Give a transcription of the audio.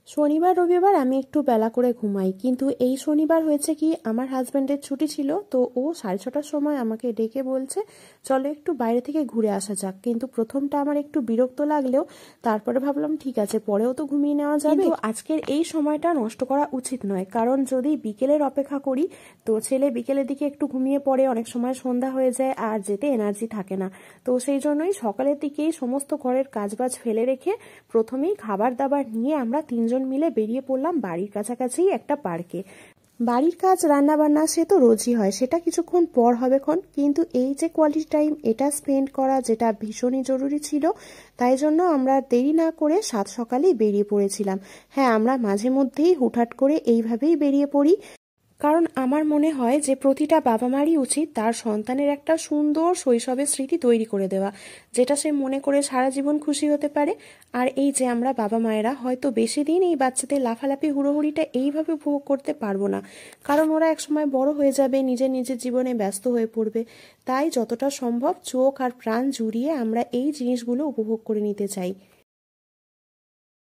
শনিবার রবিবার আমি একটু বেলা করে ঘুমাই, কিন্তু এই শনিবার হয়েছে কি আমার হাজব্যান্ডের ছুটি ছিল, তো ও 6:30টার সময় আমাকে ডেকে বলছে চলো একটু বাইরে থেকে ঘুরে আসা যাক। কিন্তু প্রথমটা আমার একটু বিরক্ত লাগলেও তারপরে ভাবলাম ঠিক আছে, পরেও তো ঘুমিয়ে নেওয়া যাবে। কিন্তু আজকের এই সময়টা নষ্ট করা উচিত নয়, কারণ যদি বিকেলের অপেক্ষা করি তো ছেলে বিকেলের দিকে একটু ঘুমিয়ে পড়ে, অনেক সময় সন্ধ্যা হয়ে যায় আর যেতে এনার্জি থাকে না। তো সেই জন্যই সকালের দিকেই সমস্ত ঘরের কাজবাজ ফেলে রেখে প্রথমেই খাবার দাবার নিয়ে আমরা তিনজন মিলে বেরিয়ে পড়লাম বাড়ির কাছাকাছি একটা পার্কে। বাড়ির কাজ রান্না বান্না সে তো রোজই হয়, সেটা কিছুক্ষণ পর হবে কিন্তু এই যে কোয়ালিটি টাইম এটা স্পেন্ড করা যেটা ভীষণই জরুরি ছিল, তাই জন্য আমরা দেরি না করে সাত সকালেই বেরিয়ে পড়েছিলাম। হ্যাঁ, আমরা মাঝে মধ্যেই হুটহাট করে এইভাবেই বেরিয়ে পড়ি, কারণ আমার মনে হয় যে প্রতিটা বাবা মারই উচিত তার সন্তানের একটা সুন্দর শৈশবের স্মৃতি তৈরি করে দেওয়া, যেটা সে মনে করে সারা জীবন খুশি হতে পারে। আর এই যে আমরা বাবা মায়েরা হয়তো বেশি দিন এই বাচ্চাদের লাফালাফি হুড়োহুড়িটা এইভাবে উপভোগ করতে পারবো না, কারণ ওরা একসময় বড় হয়ে যাবে, নিজের নিজের জীবনে ব্যস্ত হয়ে পড়বে। তাই যতটা সম্ভব চোখ আর প্রাণ জুড়িয়ে আমরা এই জিনিসগুলো উপভোগ করে নিতে চাই।